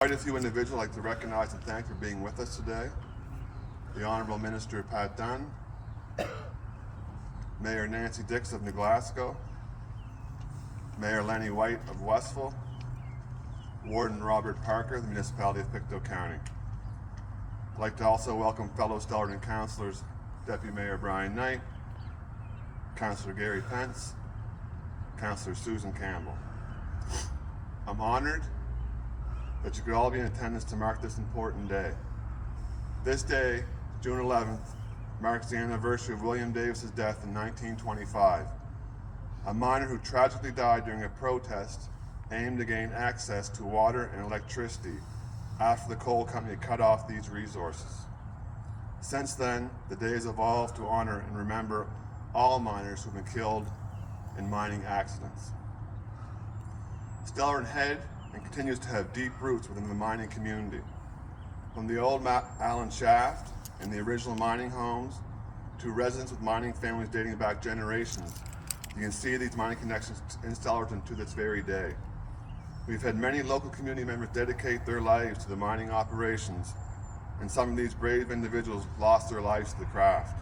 Quite a few individuals I'd like to recognize and thank for being with us today. The Honorable Minister Pat Dunn, Mayor Nancy Dix of New Glasgow, Mayor Lenny White of Westville, Warden Robert Parker of the Municipality of Pictou County. I'd like to also welcome fellow Stellarton councillors, Deputy Mayor Brian Knight, Councillor Gary Pence, Councillor Susan Campbell. I'm honored that you could all be in attendance to mark this important day. This day, June 11th, marks the anniversary of William Davis's death in 1925, a miner who tragically died during a protest aimed to gain access to water and electricity after the coal company cut off these resources. Since then, the day has evolved to honor and remember all miners who've been killed in mining accidents. Stellarton had and continues to have deep roots within the mining community. From the old Allen shaft and the original mining homes to residents with mining families dating back generations, you can see these mining connections in Stellarton to this very day. We've had many local community members dedicate their lives to the mining operations, and some of these brave individuals lost their lives to the craft.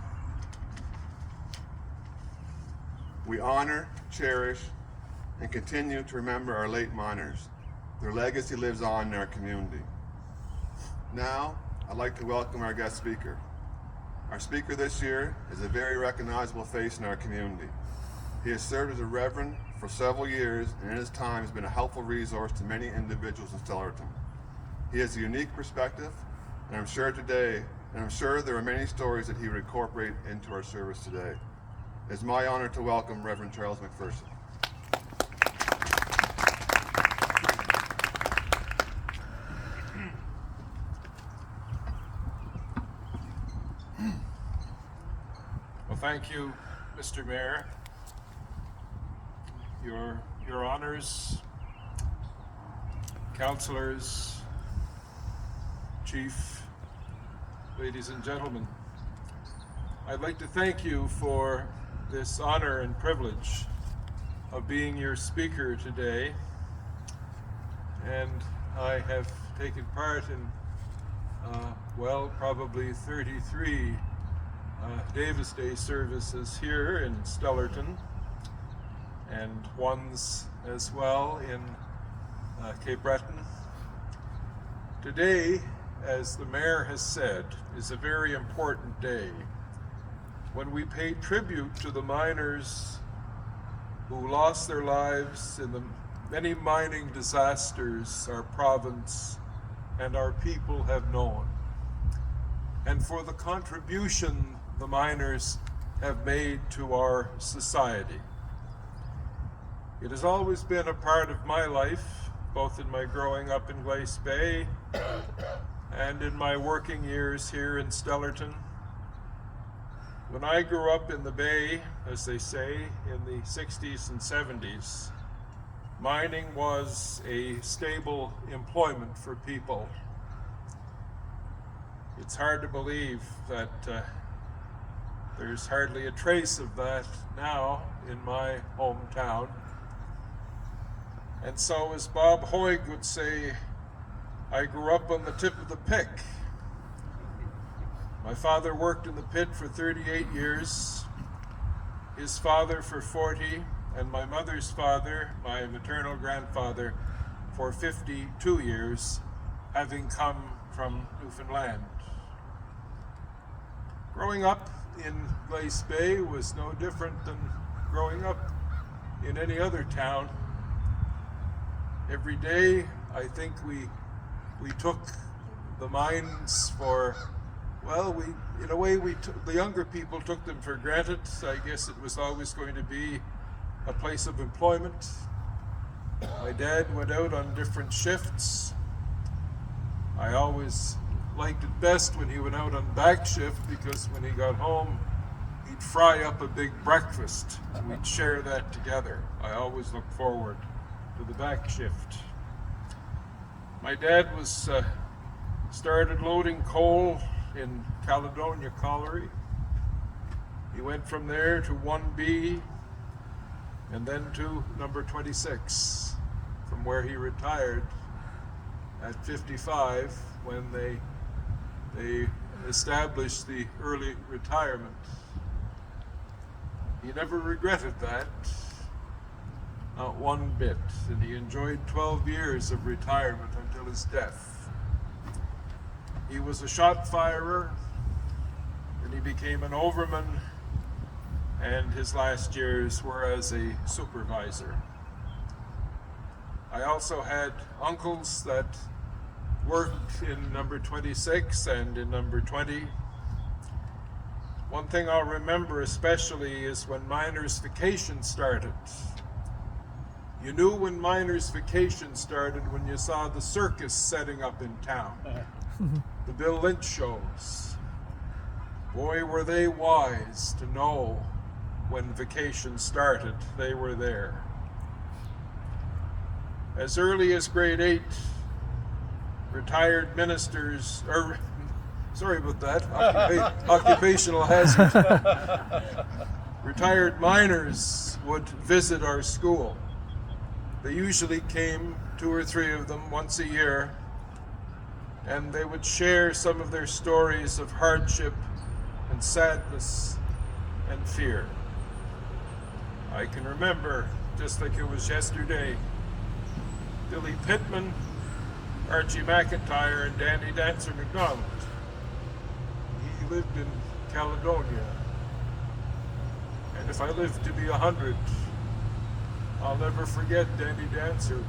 We honor, cherish, and continue to remember our late miners. Their legacy lives on in our community. Now, I'd like to welcome our guest speaker. Our speaker this year is a very recognizable face in our community. He has served as a reverend for several years, and in his time has been a helpful resource to many individuals in Stellarton. He has a unique perspective, and I'm sure there are many stories that he would incorporate into our service today. It is my honor to welcome Reverend Charles McPherson. Thank you, Mr. Mayor. Your honors, councillors, chief, ladies and gentlemen. I'd like to thank you for this honor and privilege of being your speaker today. And I have taken part in, probably 33 Davis Day services here in Stellarton, and ones as well in Cape Breton. Today, as the mayor has said, is a very important day when we pay tribute to the miners who lost their lives in the many mining disasters our province and our people have known, and for the contribution the miners have made to our society. It has always been a part of my life, both in my growing up in Glace Bay and in my working years here in Stellarton. When I grew up in the Bay, as they say, in the 60s and 70s, mining was a stable employment for people. It's hard to believe that there's hardly a trace of that now in my hometown. And so, as Bob Hoig would say, I grew up on the tip of the pick. My father worked in the pit for 38 years, his father for 40, and my mother's father, my maternal grandfather, for 52 years, having come from Newfoundland. Growing up in Glace Bay was no different than growing up in any other town. Every day, I think we took the mines for, the younger people took them for granted. I guess it was always going to be a place of employment. My dad went out on different shifts. I always liked it best when he went out on back shift, because when he got home, he'd fry up a big breakfast and we'd share that together. I always looked forward to the back shift. My dad started loading coal in Caledonia Colliery. He went from there to 1B and then to number 26, from where he retired at 55 when they established the early retirement. He never regretted that, not one bit, and he enjoyed 12 years of retirement until his death. He was a shot firer, and he became an overman, and his last years were as a supervisor. I also had uncles that worked in number 26 and in number 20. One thing I'll remember especially is when miners' vacation started. You knew when miners' vacation started when you saw the circus setting up in town. The Bill Lynch shows. Boy, were they wise to know when vacation started, they were there. As early as grade 8, retired ministers, or sorry about that, occupational hazard. Retired miners would visit our school. They usually came, 2 or 3 of them, once a year, and they would share some of their stories of hardship and sadness and fear. I can remember, just like it was yesterday, Billy Pittman, Archie McIntyre, and Danny Dancer McDonald. He lived in Caledonia. And if I live to be 100, I'll never forget Danny Dancer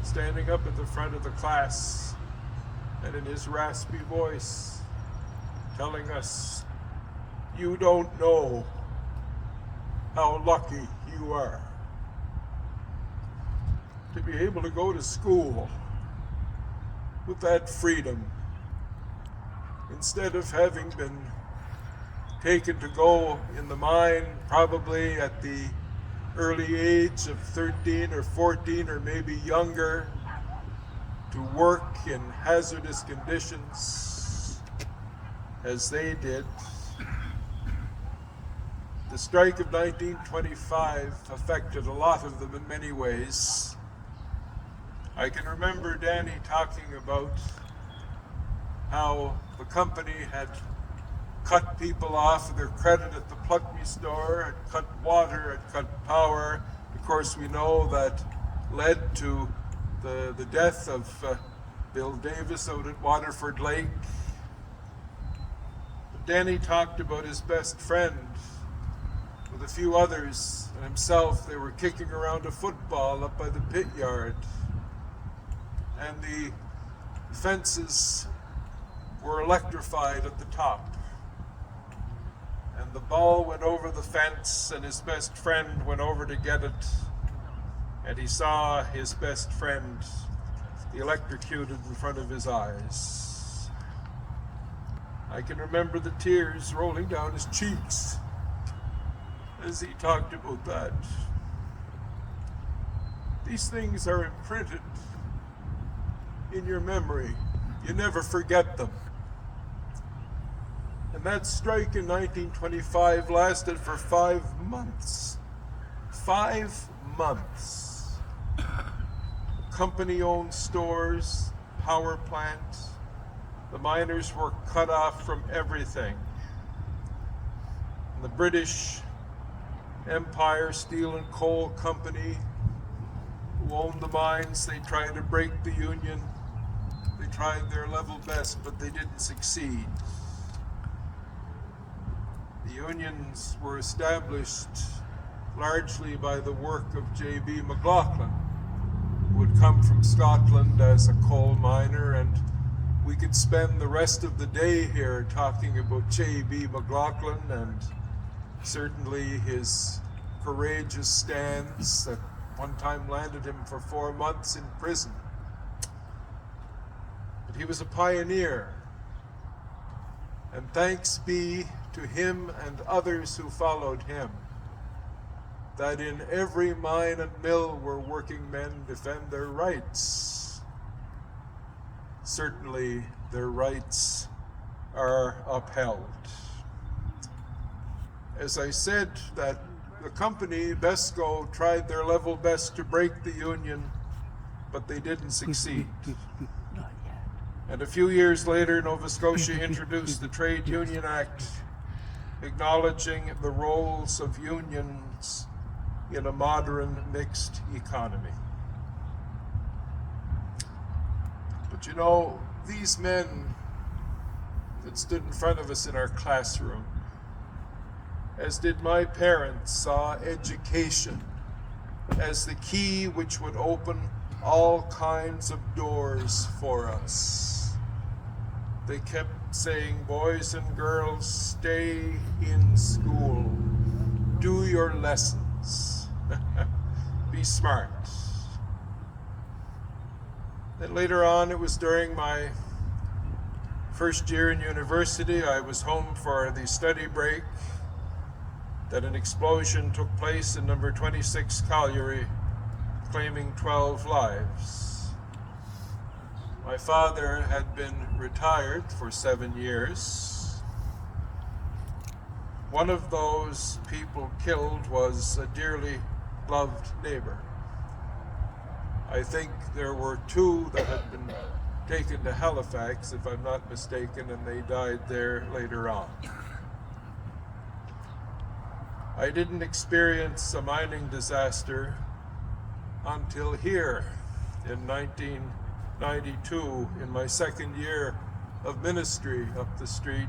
standing up at the front of the class and in his raspy voice telling us, "You don't know how lucky you are to be able to go to school with that freedom, instead of having been taken to go in the mine probably at the early age of 13 or 14 or maybe younger, to work in hazardous conditions as they did." The strike of 1925 affected a lot of them in many ways. I can remember Danny talking about how the company had cut people off of their credit at the Pluck Me store, had cut water, had cut power. Of course, we know that led to the death of Bill Davis out at Waterford Lake. But Danny talked about his best friend with a few others and himself. They were kicking around a football up by the pit yard, and the fences were electrified at the top. And the ball went over the fence, and his best friend went over to get it, and he saw his best friend electrocuted in front of his eyes. I can remember the tears rolling down his cheeks as he talked about that. These things are imprinted in your memory. You never forget them. And that strike in 1925 lasted for 5 months. 5 months. Company-owned stores, power plants. The miners were cut off from everything. And the British Empire Steel and Coal Company, who owned the mines, they tried to break the union. They tried their level best, but they didn't succeed. The unions were established largely by the work of J.B. McLaughlin, who would come from Scotland as a coal miner, and we could spend the rest of the day here talking about J.B. McLaughlin and certainly his courageous stands that one time landed him for 4 months in prison. But he was a pioneer, and thanks be to him and others who followed him, that in every mine and mill where working men defend their rights. Certainly their rights are upheld. As I said, that the company, Besco, tried their level best to break the union, but they didn't succeed. Not yet. And a few years later, Nova Scotia introduced the Trade Union Act, acknowledging the roles of unions in a modern mixed economy. But you know, these men that stood in front of us in our classroom, as did my parents, saw education as the key which would open all kinds of doors for us. They kept saying, boys and girls, stay in school, do your lessons, be smart. Then later on, it was during my first year in university, I was home for the study break, that an explosion took place in number 26 Colliery, claiming 12 lives. My father had been retired for 7 years. One of those people killed was a dearly loved neighbor. I think there were 2 that had been taken to Halifax, if I'm not mistaken, and they died there later on. I didn't experience a mining disaster until here in 1992, in my second year of ministry up the street,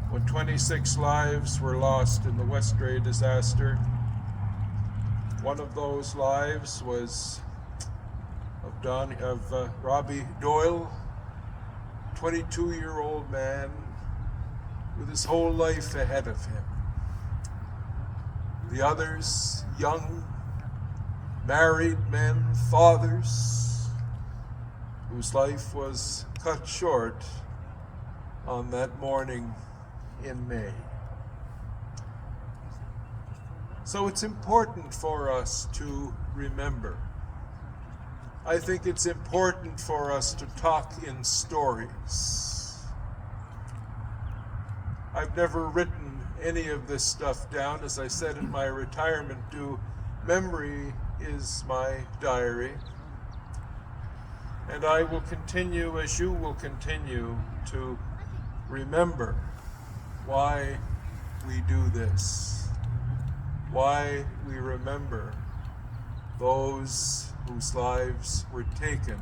when 26 lives were lost in the Westray disaster. One of those lives was of Robbie Doyle, 22-year-old man with his whole life ahead of him. The others, young, married men, fathers, whose life was cut short on that morning in May. So it's important for us to remember. I think it's important for us to talk in stories. I've never written any of this stuff down. As I said in my retirement due, memory is my diary. And I will continue, as you will continue, to remember why we do this, why we remember those whose lives were taken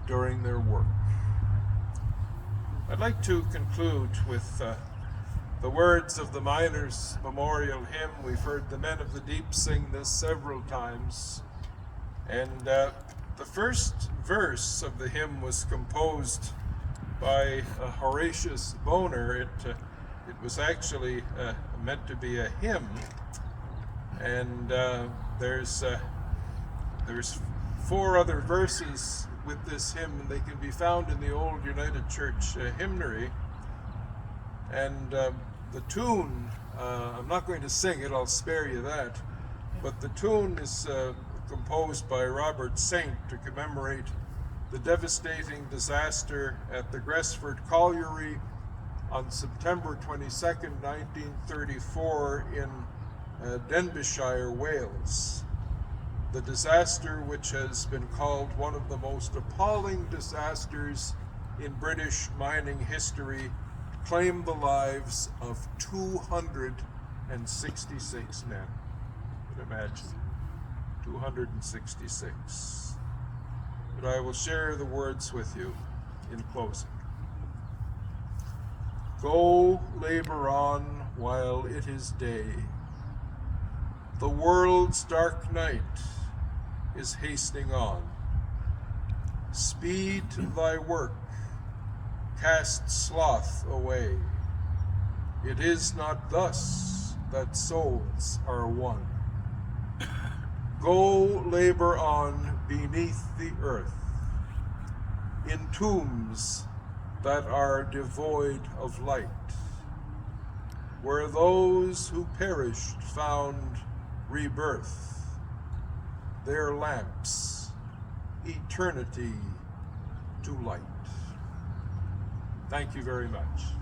during their work. I'd like to conclude with the words of the Miners' Memorial Hymn. We've heard the Men of the Deep sing this several times, and the first verse of the hymn was composed by Horatius Bonar. It was actually meant to be a hymn, and there's 4 other verses with this hymn, and they can be found in the old United Church hymnary. And the tune, I'm not going to sing it, I'll spare you that, but the tune is composed by Robert Saint to commemorate the devastating disaster at the Gresford Colliery on September 22nd, 1934 in Denbighshire, Wales. The disaster, which has been called one of the most appalling disasters in British mining history, claimed the lives of 266 men. You can imagine, 266. But I will share the words with you in closing. Go labor on while it is day. The world's dark night is hastening on. Speed thy work, cast sloth away. It is not thus that souls are won. Go labor on beneath the earth, in tombs that are devoid of light, where those who perished found rebirth, their lamps eternity to light. Thank you very much.